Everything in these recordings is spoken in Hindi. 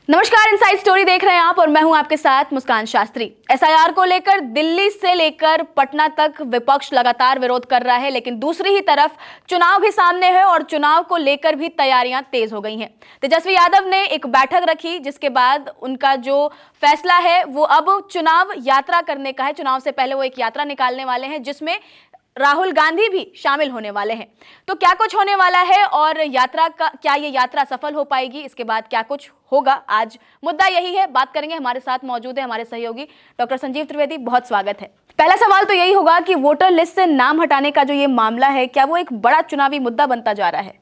नमस्कार, इनसाइड स्टोरी देख रहे हैं आप और मैं हूं आपके साथ मुस्कान शास्त्री। एसआईआर को लेकर दिल्ली से लेकर पटना तक विपक्ष लगातार विरोध कर रहा है, लेकिन दूसरी ही तरफ चुनाव भी सामने है और चुनाव को लेकर भी तैयारियां तेज हो गई हैं। तेजस्वी यादव ने एक बैठक रखी जिसके बाद उनका जो फैसला है वो अब चुनाव यात्रा करने का है। चुनाव से पहले वो एक यात्रा निकालने वाले हैं जिसमें राहुल गांधी भी शामिल होने वाले हैं। तो क्या कुछ होने वाला है और यात्रा का क्या ये यात्रा सफल हो पाएगी, इसके बाद क्या कुछ होगा, आज मुद्दा यही है, बात करेंगे। हमारे साथ मौजूद है हमारे सहयोगी डॉक्टर संजीव त्रिवेदी, बहुत स्वागत है। पहला सवाल तो यही होगा कि वोटर लिस्ट से नाम हटाने का जो ये मामला है, क्या वो एक बड़ा चुनावी मुद्दा बनता जा रहा है?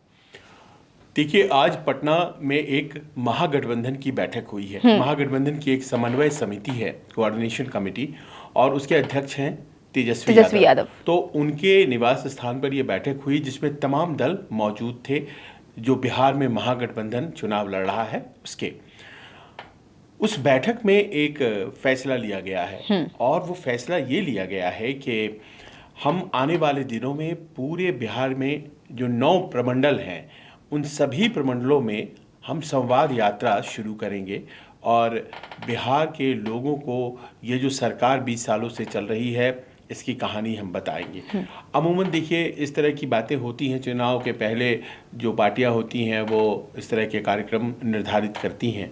देखिए, आज पटना में एक महागठबंधन की बैठक हुई है। महागठबंधन की एक समन्वय समिति है, कोऑर्डिनेशन कमेटी, और उसके अध्यक्ष हैं तेजस्वी यादव। तो उनके निवास स्थान पर यह बैठक हुई जिसमें तमाम दल मौजूद थे जो बिहार में महागठबंधन चुनाव लड़ रहा है उसके। उस बैठक में एक फैसला लिया गया है और वो फैसला ये लिया गया है कि हम आने वाले दिनों में पूरे बिहार में जो 9 प्रमंडल हैं उन सभी प्रमंडलों में हम संवाद यात्रा शुरू करेंगे और बिहार के लोगों को ये जो सरकार 20 सालों से चल रही है इसकी कहानी हम बताएंगे। अमूमन देखिए, इस तरह की बातें होती हैं, चुनाव के पहले जो पार्टियां होती हैं वो इस तरह के कार्यक्रम निर्धारित करती हैं।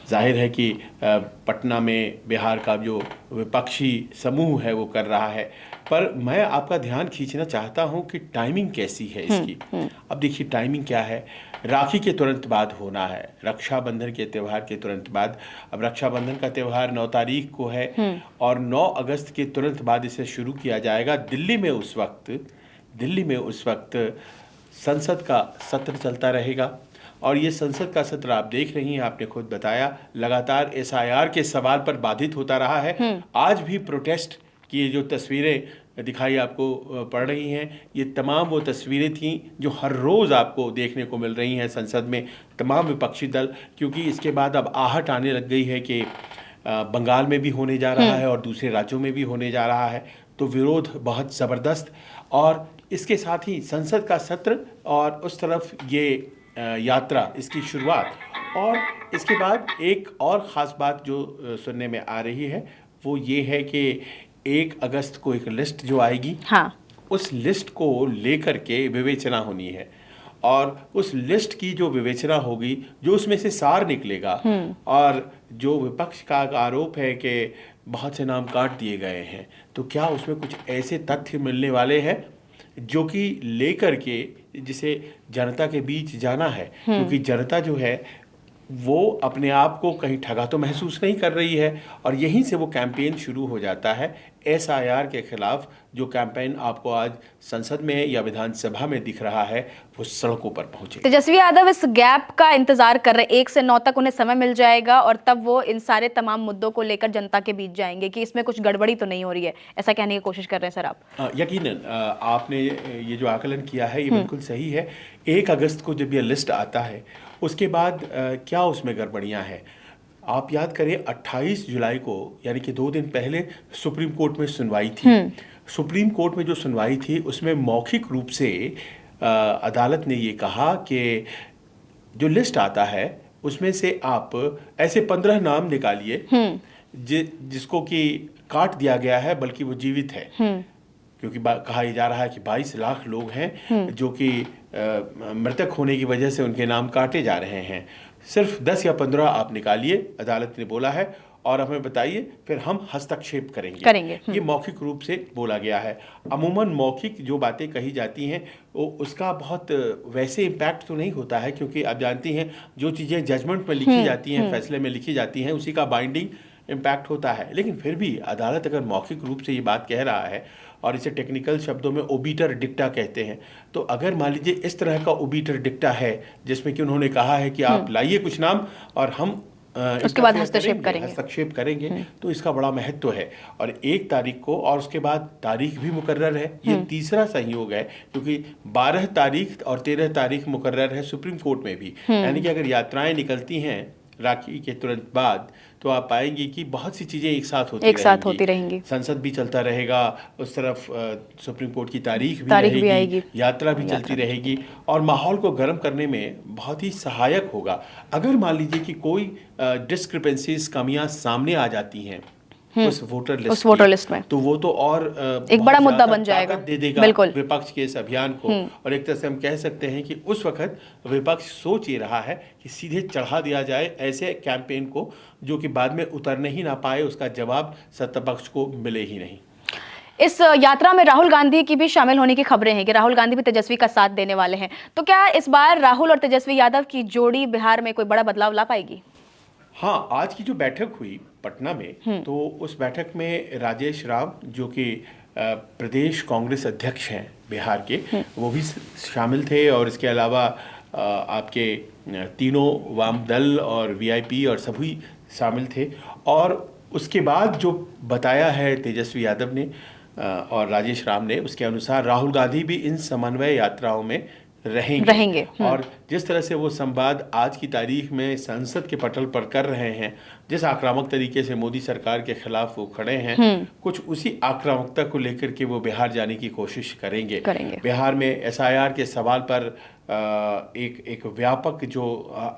जाहिर है कि पटना में बिहार का जो विपक्षी समूह है वो कर रहा है, पर मैं आपका ध्यान खींचना चाहता हूं कि टाइमिंग कैसी है इसकी। अब देखिए, टाइमिंग क्या है, राखी के तुरंत बाद होना है, रक्षाबंधन के त्यौहार के तुरंत बाद। अब रक्षाबंधन का त्यौहार 9 तारीख को है और 9 अगस्त के तुरंत बाद इसे शुरू किया जाएगा। दिल्ली में उस वक्त संसद का सत्र चलता रहेगा और ये संसद का सत्र आप देख रही हैं, आपने खुद बताया, लगातार एसआईआर के सवाल पर बाधित होता रहा है। आज भी प्रोटेस्ट की जो तस्वीरें दिखाई आपको पड़ रही हैं, ये तमाम वो तस्वीरें थीं जो हर रोज़ आपको देखने को मिल रही हैं संसद में। तमाम विपक्षी दल, क्योंकि इसके बाद अब आहट आने लग गई है कि बंगाल में भी होने जा रहा है और दूसरे राज्यों में भी होने जा रहा है, तो विरोध बहुत ज़बरदस्त। और इसके साथ ही संसद का सत्र और उस तरफ ये यात्रा, इसकी शुरुआत, और इसके बाद एक और ख़ास बात जो सुनने में आ रही है वो ये है कि 1 अगस्त को एक लिस्ट जो आएगी, उस लिस्ट को लेकर के विवेचना होनी है और उस लिस्ट की जो विवेचना होगी, जो उसमें से सार निकलेगा, और जो विपक्ष का आरोप है कि बहुत से नाम काट दिए गए हैं, तो क्या उसमें कुछ ऐसे तथ्य मिलने वाले हैं जो कि लेकर के जिसे जनता के बीच जाना है, क्योंकि जनता जो है वो अपने आप को कहीं ठगा तो महसूस नहीं कर रही है और यहीं से वो कैंपेन शुरू हो जाता है एसआईआर के खिलाफ। जो कैंपेन आपको आज संसद में या विधानसभा में दिख रहा है वो सड़कों पर पहुंचे। तेजस्वी यादव इस गैप का इंतजार कर रहे हैं, 1 से 9 तक उन्हें समय मिल जाएगा और तब वो इन सारे तमाम मुद्दों को लेकर जनता के बीच जाएंगे कि इसमें कुछ गड़बड़ी तो नहीं हो रही है, ऐसा कहने की कोशिश कर रहे हैं सर आप? यकीनन आपने ये जो आकलन किया है ये बिल्कुल सही है। 1 अगस्त को जब ये लिस्ट आता है उसके बाद क्या उसमें गड़बड़ियाँ हैं, आप याद करें 28 जुलाई को, यानी कि 2 दिन पहले सुप्रीम कोर्ट में सुनवाई थी। सुप्रीम कोर्ट में जो सुनवाई थी उसमें मौखिक रूप से अदालत ने ये कहा कि जो लिस्ट आता है उसमें से आप ऐसे 15 नाम निकालिए जिसको कि काट दिया गया है बल्कि वो जीवित है, क्योंकि कहा जा रहा है कि 22 लाख लोग हैं जो कि मृतक होने की वजह से उनके नाम काटे जा रहे हैं। सिर्फ 10 या 15 आप निकालिए, अदालत ने बोला है, और हमें बताइए, फिर हम हस्तक्षेप करेंगे। ये मौखिक रूप से बोला गया है। अमूमन मौखिक जो बातें कही जाती हैं वो उसका बहुत वैसे इम्पैक्ट तो नहीं होता है, क्योंकि आप जानती हैं जो चीज़ें जजमेंट में लिखी जाती हैं, फैसले में लिखी जाती हैं, उसी का बाइंडिंग इम्पैक्ट होता है। लेकिन फिर भी अदालत अगर मौखिक रूप से ये बात कह रहा है, और इसे टेक्निकल शब्दों में ओबिटर डिक्टा कहते हैं, तो अगर मान लीजिए इस तरह का ओबिटर डिक्टा है जिसमें कि उन्होंने कहा है कि आप लाइए कुछ नाम और हम उसके बाद हस्तक्षेप करेंगे, तो इसका बड़ा महत्व है। और 1 तारीख को, और उसके बाद तारीख भी मुकर्रर है, ये तीसरा संयोग है, क्योंकि 12 तारीख और 13 तारीख मुकर्रर है सुप्रीम कोर्ट में भी। यानी कि अगर यात्राएं निकलती हैं राखी के तुरंत बाद तो आप पाएंगे कि बहुत सी चीज़ें एक साथ होती रहेंगी। संसद भी चलता रहेगा, उस तरफ सुप्रीम कोर्ट की तारीख भी रहेगी, यात्रा भी चलती रहेगी और माहौल को गर्म करने में बहुत ही सहायक होगा। अगर मान लीजिए कि कोई डिस्क्रिपेंसीज, कमियां सामने आ जाती हैं उस वोटर लिस्ट में, तो वो तो और एक बड़ा मुद्दा बन जाएगा, दे देगा विपक्ष के इस अभियान को। और एक तरह से हम कह सकते हैं कि उस वक्त विपक्ष सोच ये रहा है कि सीधे चढ़ा दिया जाए ऐसे कैंपेन को जो कि बाद में उतरने ही ना पाए, उसका जवाब सत्ता पक्ष को मिले ही नहीं। इस यात्रा में राहुल गांधी की भी शामिल होने की खबरें हैं कि राहुल गांधी भी तेजस्वी का साथ देने वाले हैं, तो क्या इस बार राहुल और तेजस्वी यादव की जोड़ी बिहार में कोई बड़ा बदलाव ला पाएगी? हाँ, आज की जो बैठक हुई पटना में, तो उस बैठक में राजेश राम जो कि प्रदेश कांग्रेस अध्यक्ष हैं बिहार के, वो भी शामिल थे और इसके अलावा आपके तीनों वाम दल और वीआईपी और सभी शामिल थे। और उसके बाद जो बताया है तेजस्वी यादव ने और राजेश राम ने, उसके अनुसार राहुल गांधी भी इन समन्वय यात्राओं में रहेंगे। और जिस तरह से वो संवाद आज की तारीख में संसद के पटल पर कर रहे हैं, जिस आक्रामक तरीके से मोदी सरकार के खिलाफ वो खड़े हैं, कुछ उसी आक्रामकता को लेकर के वो बिहार जाने की कोशिश करेंगे। बिहार में एसआईआर के सवाल पर एक व्यापक जो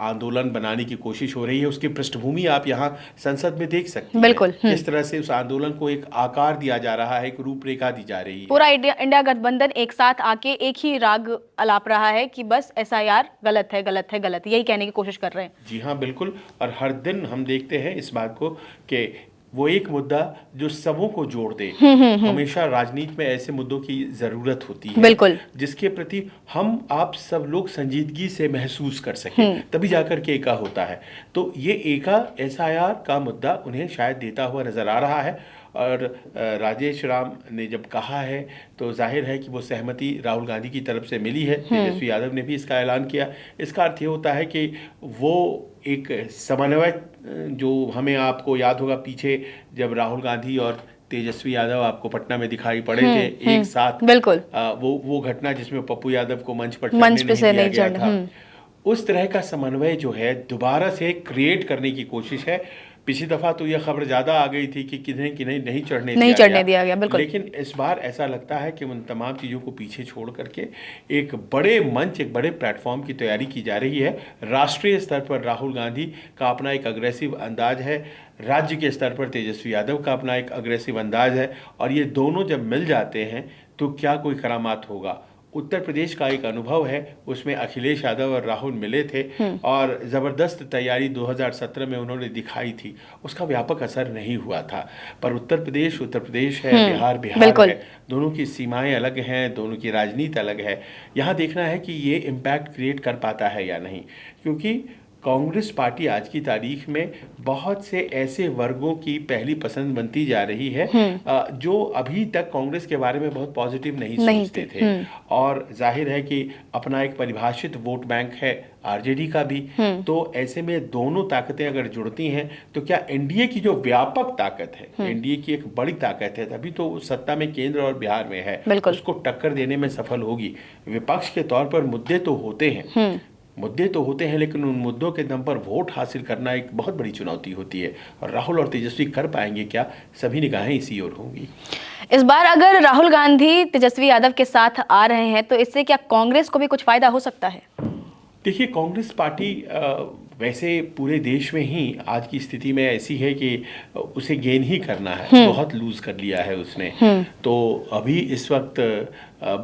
आंदोलन बनाने की कोशिश हो रही है, उसकी पृष्ठभूमि आप यहाँ संसद में देख सकते हैं। किस तरह से उस आंदोलन को एक आकार दिया जा रहा है, एक रूपरेखा दी जा रही है। पूरा इंडिया गठबंधन एक साथ आके एक ही राग अलाप रहा है कि बस एसआईआर गलत है, गलत है, गलत, यही कहने की कोशिश कर रहे हैं। जी हाँ, बिल्कुल। और हर दिन हम देखते हैं इस बात को कि वो एक मुद्दा जो सबों को जोड़ दे। हमेशा राजनीति में ऐसे मुद्दों की जरूरत होती है, बिल्कुल, जिसके प्रति हम आप सब लोग संजीदगी से महसूस कर सकें, तभी जाकर के एका होता है। तो ये एका एसआईआर का मुद्दा उन्हें शायद देता हुआ नजर आ रहा है। और राजेश राम ने जब कहा है तो जाहिर है कि वो सहमति राहुल गांधी की तरफ से मिली है। तेजस्वी यादव ने भी इसका ऐलान किया। इसका अर्थ ये होता है कि वो एक समन्वय, जो हमें आपको याद होगा पीछे जब राहुल गांधी और तेजस्वी यादव आपको पटना में दिखाई पड़े थे एक साथ, बिल्कुल, वो घटना जिसमें पप्पू यादव को मंच पर नहीं दिया गया था, उस तरह का समन्वय जो है दोबारा से क्रिएट करने की कोशिश है। पिछली दफा तो यह खबर ज्यादा आ गई थी कि किन्हें नहीं चढ़ने दिया गया, बिल्कुल। लेकिन इस बार ऐसा लगता है कि उन तमाम चीज़ों को पीछे छोड़ करके एक बड़े मंच, एक बड़े प्लेटफॉर्म की तैयारी की जा रही है। राष्ट्रीय स्तर पर राहुल गांधी का अपना एक अग्रेसिव अंदाज है, राज्य के स्तर पर तेजस्वी यादव का अपना एक अग्रेसिव अंदाज है, और ये दोनों जब मिल जाते हैं तो क्या कोई करामात होगा। उत्तर प्रदेश का एक अनुभव है, उसमें अखिलेश यादव और राहुल मिले थे और ज़बरदस्त तैयारी 2017 में उन्होंने दिखाई थी, उसका व्यापक असर नहीं हुआ था। पर उत्तर प्रदेश है, बिहार है, दोनों की सीमाएं अलग हैं, दोनों की राजनीति अलग है। यहाँ देखना है कि ये इम्पैक्ट क्रिएट कर पाता है या नहीं, क्योंकि कांग्रेस पार्टी आज की तारीख में बहुत से ऐसे वर्गों की पहली पसंद बनती जा रही है जो अभी तक कांग्रेस के बारे में बहुत पॉजिटिव नहीं सोचते थे। और जाहिर है कि अपना एक परिभाषित वोट बैंक है आरजेडी का भी। तो ऐसे में दोनों ताकतें अगर जुड़ती हैं तो क्या एनडीए की जो व्यापक ताकत है, एनडीए की एक बड़ी ताकत है, तभी तो सत्ता में केंद्र और बिहार में है, उसको टक्कर देने में सफल होगी। विपक्ष के तौर पर मुद्दे तो होते हैं, लेकिन उन मुद्दों के दम पर वोट हासिल करना एक बहुत बड़ी चुनौती होती है। और राहुल और तेजस्वी कर पाएंगे क्या, सभी निगाहें इसी ओर होंगी। इस बार अगर राहुल गांधी तेजस्वी यादव के साथ आ रहे हैं तो इससे क्या कांग्रेस को भी कुछ फायदा हो सकता है? देखिए, कांग्रेस पार्टी वैसे पूरे देश में ही आज की स्थिति में ऐसी है कि उसे गेन ही करना है, बहुत लूज कर लिया है उसने। तो अभी इस वक्त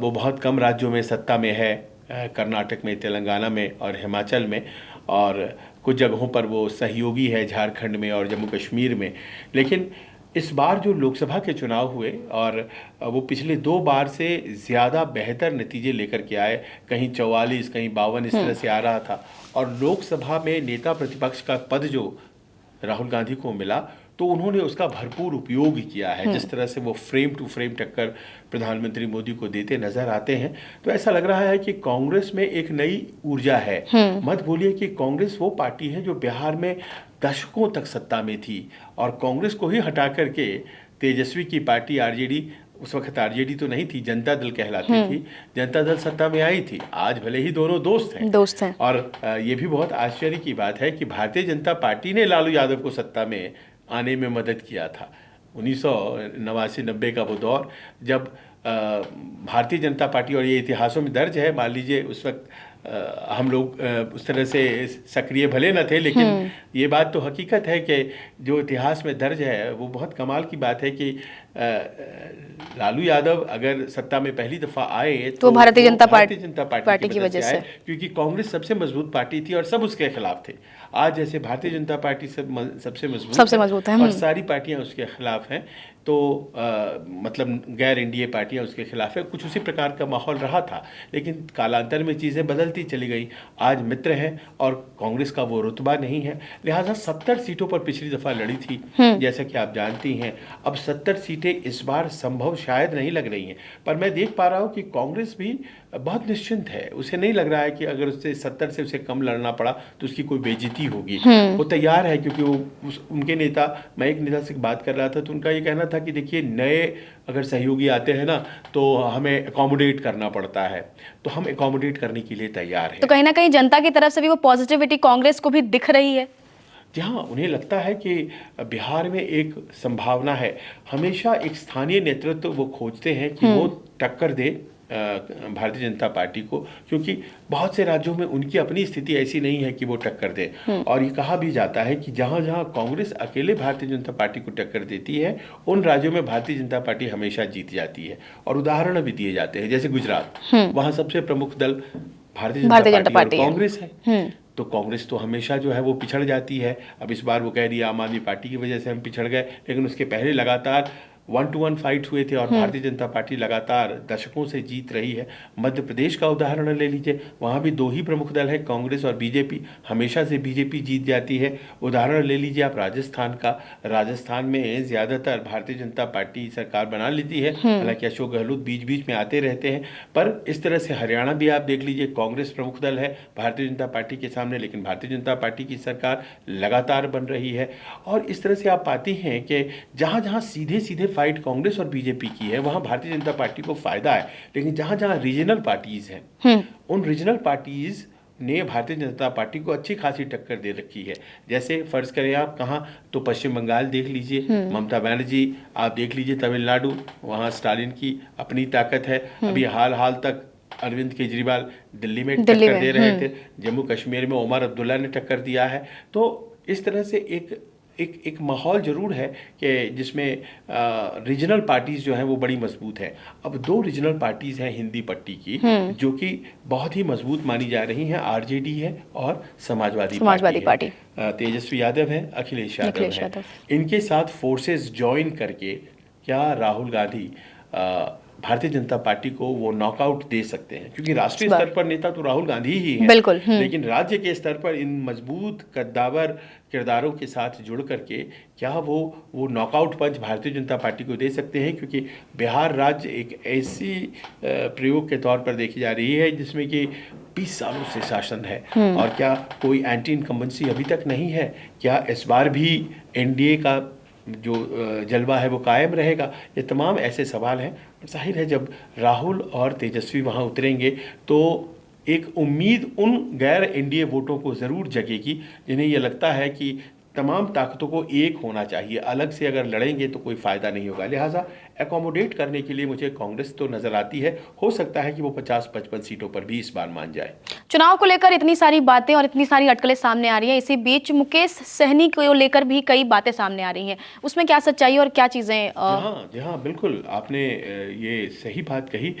वो बहुत कम राज्यों में सत्ता में है, कर्नाटक में, तेलंगाना में और हिमाचल में, और कुछ जगहों पर वो सहयोगी है झारखंड में और जम्मू कश्मीर में। लेकिन इस बार जो लोकसभा के चुनाव हुए और वो पिछले 2 बार से ज़्यादा बेहतर नतीजे लेकर के आए, कहीं 44, कहीं 52 इस तरह से आ रहा था। और लोकसभा में नेता प्रतिपक्ष का पद जो राहुल गांधी को मिला, तो उन्होंने उसका भरपूर उपयोग किया है। जिस तरह से वो फ्रेम टू फ्रेम टक्कर प्रधानमंत्री मोदी को देते नजर आते हैं, तो ऐसा लग रहा है कि कांग्रेस में एक नई ऊर्जा है। मत भूलिए कि कांग्रेस वो पार्टी है जो बिहार में दशकों तक सत्ता में थी, और कांग्रेस को ही हटा करके तेजस्वी की पार्टी आरजेडी उस वक्त आरजेडी तो नहीं थी, जनता दल कहलाती थी। जनता दल सत्ता में आई थी। आज भले ही दोनों दोस्त हैं। और ये भी बहुत आश्चर्य की बात है कि भारतीय जनता पार्टी ने लालू यादव को सत्ता में आने में मदद किया था। 1989-90 का वो दौर जब भारतीय जनता पार्टी, और ये इतिहासों में दर्ज है, मान लीजिए उस वक्त हम लोग उस तरह से सक्रिय भले न थे, लेकिन ये बात तो हकीकत है कि जो इतिहास में दर्ज है वो बहुत कमाल की बात है कि लालू यादव अगर सत्ता में पहली दफ़ा आए तो भारतीय जनता पार्टी की वजह से आए, क्योंकि कांग्रेस सबसे मजबूत पार्टी थी और सब उसके खिलाफ थे। आज जैसे भारतीय जनता पार्टी सबसे मजबूत है और सारी पार्टियां उसके खिलाफ हैं, तो मतलब गैर एनडीए पार्टियां उसके खिलाफ है। कुछ उसी प्रकार का माहौल रहा था, लेकिन कालांतर में चीज़ें बदलती चली गई। आज मित्र हैं और कांग्रेस का वो रुतबा नहीं है, लिहाजा 70 सीटों पर पिछली दफ़ा लड़ी थी, जैसा कि आप जानती हैं। अब 70 सीटें इस बार संभव शायद नहीं लग रही हैं, पर मैं देख पा रहा हूँ कि कांग्रेस भी बहुत निश्चिंत है। उसे नहीं लग रहा है कि अगर उससे 70 से उसे कम लड़ना पड़ा तो उसकी कोई बेइज्जती होगी। वो तैयार है, क्योंकि वो उनके नेता, मैं एक नेता से बात कर रहा था तो उनका ये कहना था कि देखिए, नए अगर सहयोगी आते हैं ना तो हमें अकोमोडेट करना पड़ता है, तो हम अकोमोडेट करने के लिए तैयार हैं। तो कहीं ना कहीं जनता की तरफ से भी वो पॉजिटिविटी कांग्रेस को भी दिख रही है। जहाँ उन्हें लगता है कि बिहार में एक संभावना है। हमेशा एक स्थानीय नेतृत्व वो खोजते हैं कि वो टक्कर दे भारतीय जनता पार्टी को, क्योंकि बहुत से राज्यों में उनकी अपनी स्थिति ऐसी नहीं है कि वो टक्कर दे। और ये कहा भी जाता है कि जहाँ जहाँ कांग्रेस अकेले भारतीय जनता पार्टी को टक्कर देती है, उन राज्यों में भारतीय जनता पार्टी हमेशा जीत जाती है। और उदाहरण भी दिए जाते हैं, जैसे गुजरात, वहाँ सबसे प्रमुख दल भारतीय जनता पार्टी और कांग्रेस है। तो कांग्रेस तो हमेशा जो है वो पिछड़ जाती है। अब इस बार वो कह रही है आम आदमी पार्टी की वजह से हम पिछड़ गए, लेकिन उसके पहले लगातार 1-to-1 फाइट हुए थे और भारतीय जनता पार्टी लगातार दशकों से जीत रही है। मध्य प्रदेश का उदाहरण ले लीजिए, वहाँ भी दो ही प्रमुख दल है, कांग्रेस और बीजेपी। हमेशा से बीजेपी जीत जाती है। उदाहरण ले लीजिए आप राजस्थान का, राजस्थान में ज़्यादातर भारतीय जनता पार्टी सरकार बना लेती है, हालांकि अशोक गहलोत बीच बीच में आते रहते हैं। पर इस तरह से हरियाणा भी आप देख लीजिए, कांग्रेस प्रमुख दल है भारतीय जनता पार्टी के सामने, लेकिन भारतीय जनता पार्टी की सरकार लगातार बन रही है। और इस तरह से आप पाती हैं कि जहाँ जहाँ सीधे सीधे फाइट कांग्रेस और बीजेपी की है, वहां भारतीय जनता पार्टी को फायदा है। लेकिन जहां जहां रीजनल पार्टीज हैं, उन रीजनल पार्टीज ने भारतीय जनता पार्टी को अच्छी खासी टक्कर दे रखी है। जैसे फर्ज करें आप कहाँ, तो पश्चिम बंगाल देख लीजिए, ममता बनर्जी, आप देख लीजिए तमिलनाडु, वहाँ स्टालिन की अपनी ताकत है। अभी हाल तक अरविंद केजरीवाल दिल्ली में टक्कर दे रहे थे, जम्मू कश्मीर में उमर अब्दुल्ला ने टक्कर दिया है। तो इस तरह से एक माहौल जरूर है कि जिसमें रीजनल पार्टीज जो हैं वो बड़ी मजबूत है। अब दो रीजनल पार्टीज हैं हिंदी पट्टी की, जो कि बहुत ही मजबूत मानी जा रही हैं, आरजेडी है और समाजवादी पार्टी। तेजस्वी यादव है, अखिलेश यादव है। इनके साथ फोर्सेस ज्वाइन करके क्या राहुल गांधी भारतीय जनता पार्टी को वो नॉकआउट दे सकते हैं? क्योंकि राष्ट्रीय स्तर पर नेता तो राहुल गांधी ही हैं, बिल्कुल, लेकिन राज्य के स्तर पर इन मजबूत कद्दावर किरदारों के साथ जुड़ करके क्या वो नॉकआउट पंच भारतीय जनता पार्टी को दे सकते हैं? क्योंकि बिहार राज्य एक ऐसी प्रयोग के तौर पर देखी जा रही है जिसमें कि 20 सालों से शासन है, और क्या कोई एंटी इनकम्बेंसी अभी तक नहीं है? क्या इस बार भी एनडीए का जो जलवा है वो कायम रहेगा? ये तमाम ऐसे सवाल हैं। जाहिर है जब राहुल और तेजस्वी वहाँ उतरेंगे तो एक उम्मीद उन गैर एनडीए वोटों को ज़रूर जगेगी जिन्हें ये लगता है कि तमाम ताकतों को एक होना चाहिए, अलग से अगर लड़ेंगे तो कोई फ़ायदा नहीं होगा। लिहाजा एकोमोडेट करने के लिए मुझे कांग्रेस तो नज़र आती है। हो सकता है कि वो 50-55 सीटों पर भी इस बार मान जाए। चुनाव को लेकर इतनी सारी बातें और इतनी सारी अटकलें सामने आ रही हैं, इसी बीच मुकेश सहनी को लेकर भी कई बातें सामने आ रही हैं, उसमें क्या सच्चाई और क्या चीज़ें? जी हाँ, बिल्कुल आपने ये सही बात कही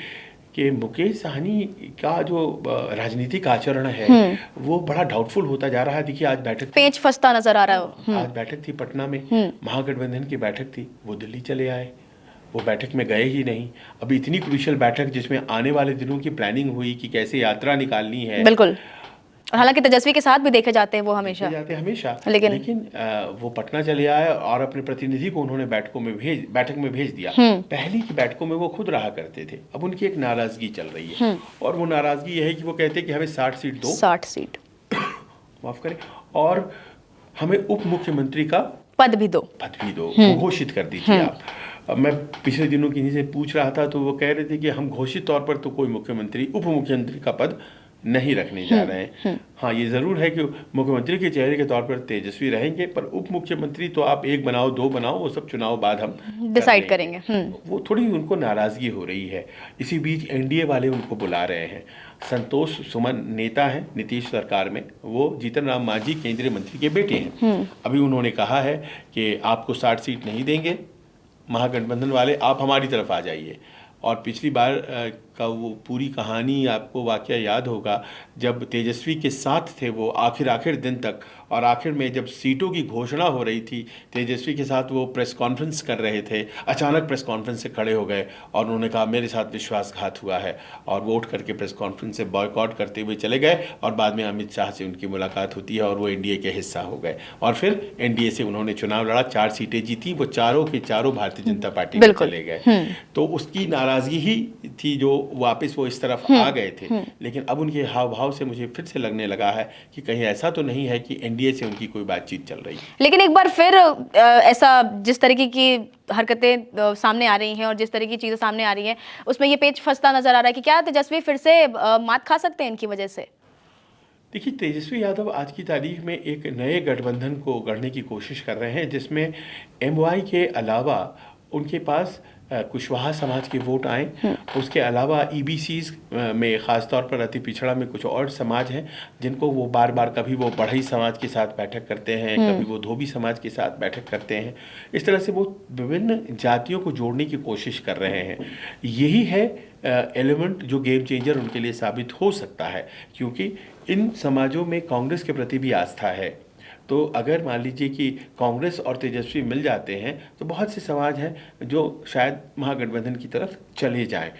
कि मुकेश सहनी का जो राजनीतिक आचरण है वो बड़ा डाउटफुल होता जा रहा है। देखिए आज बैठक पेच फंसता नजर आ रहा है। आज बैठक थी पटना में, महागठबंधन की बैठक थी, वो दिल्ली चले आए, वो बैठक में गए ही नहीं। अभी इतनी क्रूशियल बैठक जिसमें आने वाले दिनों की प्लानिंग हुई कि कैसे यात्रा निकालनी है। बिल्कुल, और हालांकि तेजस्वी के साथ भी देखे जाते हैं वो हमेशा, लेकिन वो पटना चले आए और अपने प्रतिनिधि को उन्होंने बैठक में भेज दिया। पहली की बैठकों में वो खुद रहा करते थे, अब उनकी एक नाराजगी चल रही है, और वो नाराजगी यह है कि वो कहते हैं कि हमें 60 सीट दो, 60 सीट माफ करें, और हमें उप मुख्यमंत्री का पद भी दो, वो घोषित कर दीजिए आप। अब मैं पिछले दिनों किन्हीं से पूछ रहा था तो वो कह रहे थे कि हम घोषित तौर पर तो कोई मुख्यमंत्री उप मुख्यमंत्री का पद नहीं रखने जा रहे हैं। हाँ, ये ज़रूर है कि मुख्यमंत्री के चेहरे के तौर पर तेजस्वी रहेंगे, पर उप मुख्यमंत्री तो आप एक बनाओ, दो बनाओ, वो सब चुनाव बाद हम डिसाइड करेंगे। वो थोड़ी उनको नाराज़गी हो रही है। इसी बीच एनडीए वाले उनको बुला रहे हैं। संतोष सुमन नेता हैं नीतीश सरकार में, वो जीतन राम मांझी केंद्रीय मंत्री के बेटे हैं। अभी उन्होंने कहा है कि आपको 60 सीट नहीं देंगे महागठबंधन वाले, आप हमारी तरफ आ जाइए। और पिछली बार का वो पूरी कहानी आपको वाकया याद होगा, जब तेजस्वी के साथ थे वो आखिर दिन तक, और आखिर में जब सीटों की घोषणा हो रही थी तेजस्वी के साथ वो प्रेस कॉन्फ्रेंस कर रहे थे, अचानक प्रेस कॉन्फ्रेंस से खड़े हो गए और उन्होंने कहा मेरे साथ विश्वासघात हुआ है, और वोट करके प्रेस कॉन्फ्रेंस से बॉयकॉट करते हुए चले गए। और बाद में अमित शाह से उनकी मुलाकात होती है और वो एनडीए के हिस्सा हो गए, और फिर एनडीए से उन्होंने चुनाव लड़ा, 4 सीटें जीती, वो चारों के चारों भारतीय जनता पार्टी में चले गए। तो उसकी नाराज़गी ही थी जो वापस वो इस तरफ आ गए थे। लेकिन अब उनके हाव भाव से मुझे फिर से लगने लगा है कि कहीं ऐसा तो नहीं है कि एनडीए से उनकी कोई बातचीत चल रही है। लेकिन एक बार फिर ऐसा जिस तरीके की हरकतें सामने आ रही हैं और जिस तरह की चीज़ें सामने आ रही हैं, उसमें ये पेच फंसता नजर आ रहा है कि क्या तेजस्वी फिर से मात खा सकते हैं इनकी वजह से? देखिए, तेजस्वी यादव आज की तारीख में एक नए गठबंधन को गढ़ने की कोशिश कर रहे हैं, जिसमें एमवाई के अलावा उनके पास कुशवाहा समाज के वोट आए, उसके अलावा ईबीसीज में ख़ासतौर पर अति पिछड़ा में कुछ और समाज हैं जिनको वो बार बार, कभी वो बढ़ई समाज के साथ बैठक करते हैं, कभी वो धोबी समाज के साथ बैठक करते हैं। इस तरह से वो विभिन्न जातियों को जोड़ने की कोशिश कर रहे हैं। यही है एलिमेंट जो गेम चेंजर उनके लिए साबित हो सकता है, क्योंकि इन समाजों में कांग्रेस के प्रति भी आस्था है। तो अगर मान लीजिए कि कांग्रेस और तेजस्वी मिल जाते हैं तो बहुत से समाज हैं जो शायद महागठबंधन की तरफ चले जाएं।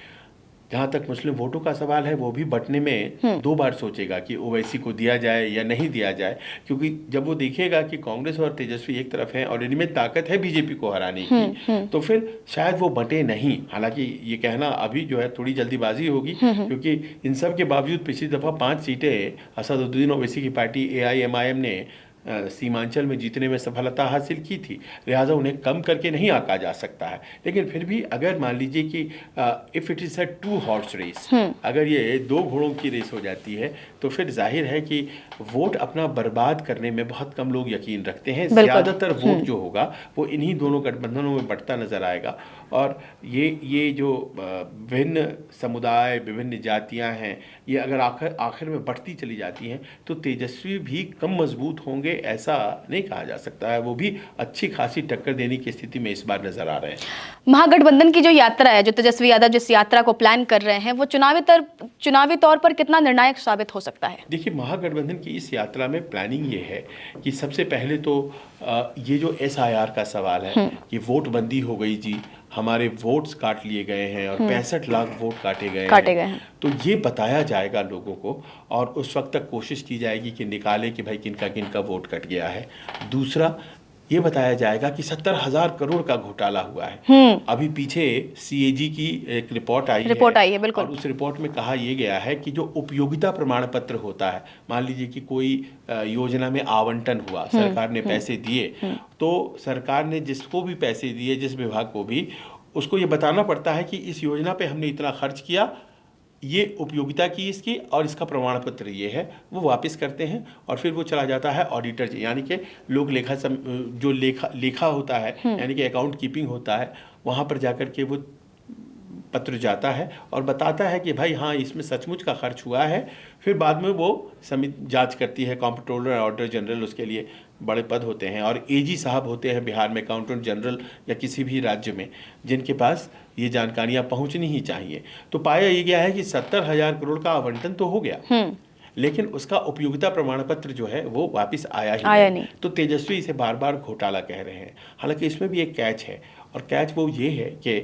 जहाँ तक मुस्लिम वोटों का सवाल है, वो भी बंटने में 2 बार सोचेगा कि ओवैसी को दिया जाए या नहीं दिया जाए, क्योंकि जब वो देखेगा कि कांग्रेस और तेजस्वी एक तरफ हैं और इनमें ताकत है बीजेपी को हराने की, तो फिर शायद वो बंटे नहीं। हालांकि ये कहना अभी जो है थोड़ी जल्दीबाजी होगी, क्योंकि इन सब के बावजूद पिछली दफ़ा 5 सीटें असदुद्दीन ओवैसी की पार्टी AIMIM ने सीमांचल में जीतने में सफलता हासिल की थी, लिहाजा उन्हें कम करके नहीं आंका जा सकता है। लेकिन फिर भी अगर मान लीजिए कि if it is a 2 horse race, अगर ये 2 घोड़ों की रेस हो जाती है तो फिर जाहिर है कि वोट अपना बर्बाद करने में बहुत कम लोग यकीन रखते हैं। ज़्यादातर वोट जो होगा वो इन्हीं दोनों गठबंधनों में बढ़ता नजर आएगा। और ये जो विभिन्न समुदाय, विभिन्न जातियां हैं, ये अगर आखिर में बढ़ती चली जाती हैं तो तेजस्वी भी कम मजबूत होंगे ऐसा नहीं कहा जा सकता है। वो भी अच्छी खासी टक्कर देने की स्थिति में इस बार नजर आ रहे हैं। महागठबंधन की जो यात्रा है, जो तेजस्वी यादव जिस यात्रा को प्लान कर रहे हैं, वो चुनावी तौर पर कितना निर्णायक साबित हो सकता है? देखिए, महागठबंधन की इस यात्रा में प्लानिंग ये है कि सबसे पहले तो ये जो SIR का सवाल है कि वोट बंदी हो गई जी, हमारे वोट्स काट लिए गए हैं और 65 लाख वोट काटे गए हैं, तो ये बताया जाएगा लोगों को, और उस वक्त तक कोशिश की जाएगी कि निकाले कि भाई किनका किनका वोट कट गया है। दूसरा, ये बताया जाएगा कि 70,000 करोड़ का घोटाला हुआ है। अभी पीछे CAG की एक रिपोर्ट आई है, बिल्कुल। और उस रिपोर्ट में कहा यह गया है कि जो उपयोगिता प्रमाण पत्र होता है, मान लीजिए कि कोई योजना में आवंटन हुआ, सरकार ने पैसे दिए, तो सरकार ने जिसको भी पैसे दिए, जिस विभाग को भी, उसको ये बताना पड़ता है कि इस योजना पे हमने इतना खर्च किया, ये उपयोगिता की इसकी, और इसका प्रमाण पत्र ये है। वो वापस करते हैं और फिर वो चला जाता है ऑडिटर, यानी कि लोग जो लेखा होता है, यानी कि अकाउंट कीपिंग होता है, वहाँ पर जाकर के वो पत्र जाता है और बताता है कि भाई हाँ, इसमें सचमुच का खर्च हुआ है। फिर बाद में वो समिति जांच करती है, कॉम्प्ट्रोलर, ऑडिटर जनरल, उसके लिए बड़े पद होते हैं, और AG साहब होते हैं बिहार में, अकाउंटेंट जनरल या किसी भी राज्य में, जिनके पास ये जानकारियां पहुंचनी ही चाहिए। तो पाया ये गया है कि 70,000 करोड़ का आवंटन तो हो गया, लेकिन उसका उपयोगिता प्रमाण पत्र जो है वो वापस आया नहीं। तो तेजस्वी इसे बार बार घोटाला कह रहे हैं। हालांकि इसमें भी एक कैच है, और कैच वो ये है कि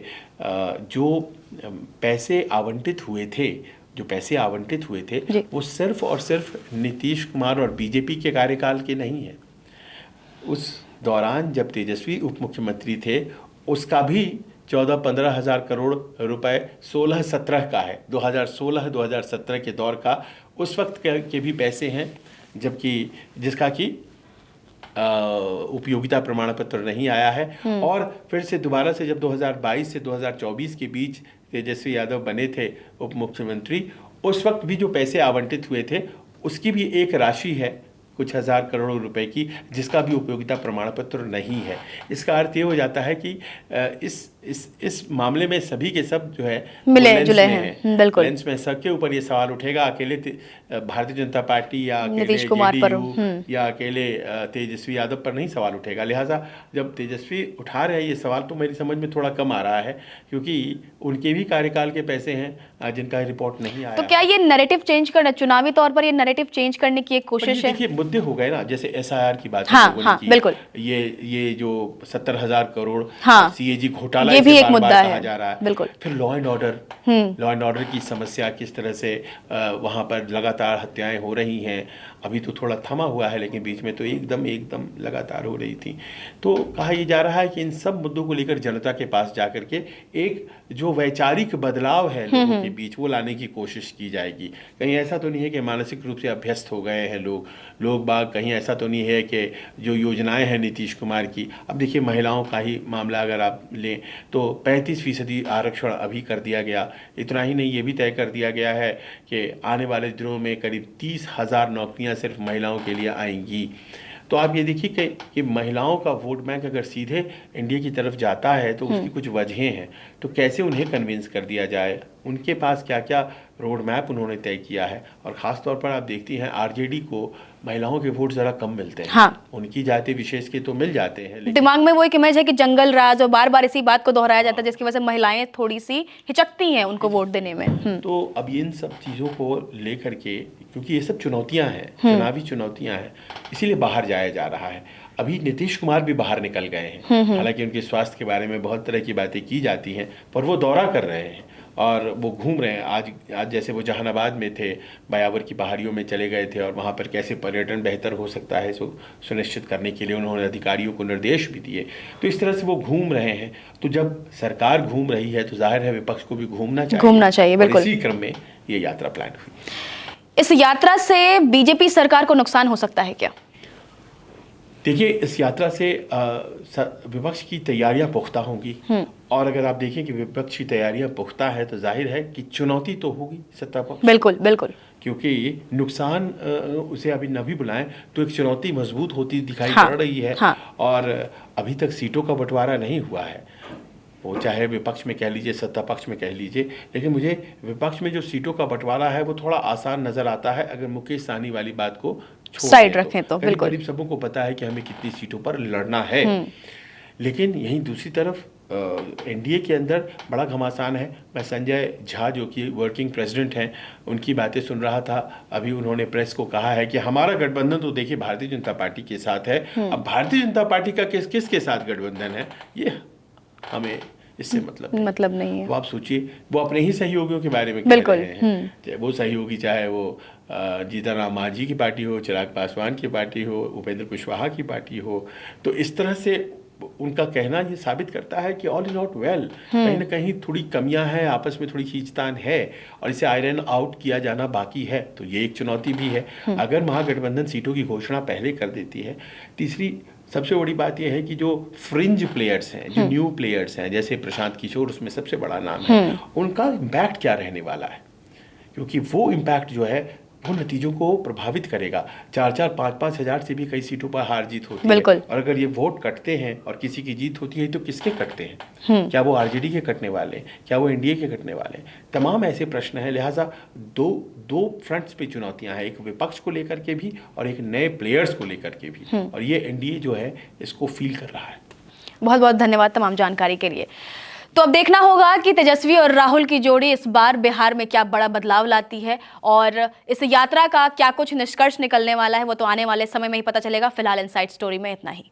जो पैसे आवंटित हुए थे वो सिर्फ और सिर्फ नीतीश कुमार और बीजेपी के कार्यकाल के नहीं है। उस दौरान जब तेजस्वी उप मुख्यमंत्री थे, उसका भी 14-15 हज़ार करोड़ रुपए 16-17 का है, 2016-2017 के दौर का, उस वक्त के भी पैसे हैं, जबकि जिसका कि उपयोगिता प्रमाण पत्र नहीं आया है। और फिर से दोबारा से जब 2022 से 2024 के बीच तेजस्वी यादव बने थे उप मुख्यमंत्री, उस वक्त भी जो पैसे आवंटित हुए थे उसकी भी एक राशि है कुछ हज़ार करोड़ रुपए की, जिसका भी उपयोगिता प्रमाण पत्र नहीं है। इसका अर्थ ये हो जाता है कि इस मामले में सभी के सब जो है मिले जुले हैं। बिल्कुल, लेंस में सबके ऊपर ये सवाल उठेगा, अकेले भारतीय जनता पार्टी या अकेले नीतीश कुमार पर या अकेले तेजस्वी यादव पर नहीं सवाल उठेगा। लिहाजा जब तेजस्वी उठा रहे हैं ये सवाल तो मेरी समझ में थोड़ा कम आ रहा है, क्योंकि उनके भी कार्यकाल के पैसे हैं जिनका रिपोर्ट नहीं आया। तो क्या ये नैरेटिव चेंज करना, चुनावी तौर पर ये नैरेटिव चेंज करने की एक कोशिश है? देखिए मुद्दे हो गए ना, जैसे SIR की बात की, बिल्कुल, ये जो 70,000 करोड़ CAG घोटाला, ये भी एक मुद्दा है, जा रहा है। बिल्कुल। फिर लॉ एंड ऑर्डर की समस्या, किस तरह से वहाँ पर लगातार हत्याएं हो रही हैं। अभी तो थोड़ा थमा हुआ है, लेकिन बीच में तो एकदम लगातार हो रही थी। तो कहा यह जा रहा है कि इन सब मुद्दों को लेकर जनता के पास जाकर के एक जो वैचारिक बदलाव है लोगों के बीच, वो लाने की कोशिश की जाएगी। कहीं ऐसा तो नहीं है कि मानसिक रूप से अभ्यस्त हो गए हैं लोग बाग, कहीं ऐसा तो नहीं है कि जो योजनाएं हैं नीतीश कुमार की। अब देखिए महिलाओं का ही मामला अगर आप लें तो 35% आरक्षण अभी कर दिया गया। इतना ही नहीं, ये भी तय कर दिया गया है कि आने वाले दिनों में करीब 30,000 नौकरियां सिर्फ महिलाओं के लिए आएंगी। तो आप ये देखिए कि महिलाओं का वोट बैंक अगर सीधे एनडीए की तरफ जाता है तो उसकी कुछ वजहें हैं। तो कैसे उन्हें कन्विंस कर दिया जाए, उनके पास क्या क्या रोड मैप उन्होंने तय किया है। और ख़ास तौर पर आप देखती हैं आरजेडी को महिलाओं के वोट ज़रा कम मिलते हैं। उनकी जाति विशेष के तो मिल जाते हैं, लेकिन दिमाग में वो एक इमेज है कि जंगल राज, और बार बार इसी बात को दोहराया जाता है, जिसकी वजह से महिलाएं थोड़ी सी हिचकती हैं उनको वोट देने में। तो अब इन सब चीज़ों को लेकर के, क्योंकि ये सब चुनौतियां हैं, चुनावी चुनौतियां हैं, इसीलिए बाहर जाया जा रहा है। अभी नीतीश कुमार भी बाहर निकल गए हैं, हालांकि उनके स्वास्थ्य के बारे में बहुत तरह की बातें की जाती हैं, पर वो दौरा कर रहे हैं और वो घूम रहे हैं। आज जैसे वो जहानाबाद में थे, बयावर की पहाड़ियों में चले गए थे, और वहाँ पर कैसे पर्यटन बेहतर हो सकता है सुनिश्चित करने के लिए उन्होंने अधिकारियों को निर्देश भी दिए। तो इस तरह से वो घूम रहे हैं। तो जब सरकार घूम रही है तो जाहिर है विपक्ष को भी घूमना चाहिए। बिल्कुल, इसी क्रम में ये यात्रा प्लान हुई। इस यात्रा से बीजेपी सरकार को नुकसान हो सकता है क्या? देखिए, इस यात्रा से विपक्ष की तैयारियां पुख्ता होंगी, और अगर आप देखें कि विपक्ष की तैयारियां पुख्ता है तो जाहिर है कि चुनौती तो होगी सत्ता पक्ष। बिल्कुल, क्योंकि नुकसान उसे अभी न भी बुलाएं तो एक चुनौती मजबूत होती दिखाई पड़ रही है। और अभी तक सीटों का बंटवारा नहीं हुआ है, वो चाहे विपक्ष में कह लीजिए, सत्ता पक्ष में कह लीजिए, लेकिन मुझे विपक्ष में जो सीटों का बंटवारा है वो थोड़ा आसान नजर आता है अगर मुकेश सहनी वाली बात को साइड रखें तो। बिल्कुल, करीब सबों को पता है कि हमें कितनी सीटों पर लड़ना है। लेकिन यहीं दूसरी तरफ एनडीए के अंदर बड़ा घमासान है। मैं संजय झा जो कि वर्किंग प्रेसिडेंट हैं, उनकी बातें सुन रहा था। अभी उन्होंने प्रेस को कहा है कि हमारा गठबंधन तो देखिए भारतीय जनता पार्टी के साथ है। अब भारतीय जनता पार्टी का किसके साथ गठबंधन है ये हमें इससे मतलब नहीं है। वो आप सोचिए, वो अपने ही सहयोगियों के बारे में कह रहे हैं, चाहे वो सहयोगी चाहे वो जीतन राम मांझी की पार्टी हो, चिराग पासवान की पार्टी हो, उपेंद्र कुशवाहा की पार्टी हो। तो इस तरह से उनका कहना ये साबित करता है कि ऑल इज नॉट वेल, कहीं ना कहीं थोड़ी कमियां हैं, आपस में थोड़ी खींचतान है, और इसे आयरन आउट किया जाना बाकी है। तो ये एक चुनौती भी है अगर महागठबंधन सीटों की घोषणा पहले कर देती है। तीसरी सबसे बड़ी बात यह है कि जो फ्रिंज प्लेयर्स हैं, जो न्यू प्लेयर्स हैं, जैसे प्रशांत किशोर उसमें सबसे बड़ा नाम है, उनका इम्पैक्ट क्या रहने वाला है, क्योंकि वो इम्पैक्ट जो है वो नतीजों को प्रभावित करेगा। 4-4, 5-5 हजार से भी कई सीटों पर हार जीत होती है, और अगर ये वोट कटते हैं और किसी की जीत होती है तो किसके कटते हैं? क्या वो आरजेडी के कटने वाले हैं, क्या वो एनडीए के कटने वाले हैं? तमाम ऐसे प्रश्न हैं। लिहाजा दो फ्रंट्स पे चुनौतियां हैं, एक विपक्ष को लेकर के भी और एक नए प्लेयर्स को लेकर के भी, और ये एनडीए जो है इसको फील कर रहा है। बहुत बहुत धन्यवाद तमाम जानकारी के लिए। तो अब देखना होगा कि तेजस्वी और राहुल की जोड़ी इस बार बिहार में क्या बड़ा बदलाव लाती है, और इस यात्रा का क्या कुछ निष्कर्ष निकलने वाला है वो तो आने वाले समय में ही पता चलेगा। फिलहाल इनसाइड स्टोरी में इतना ही।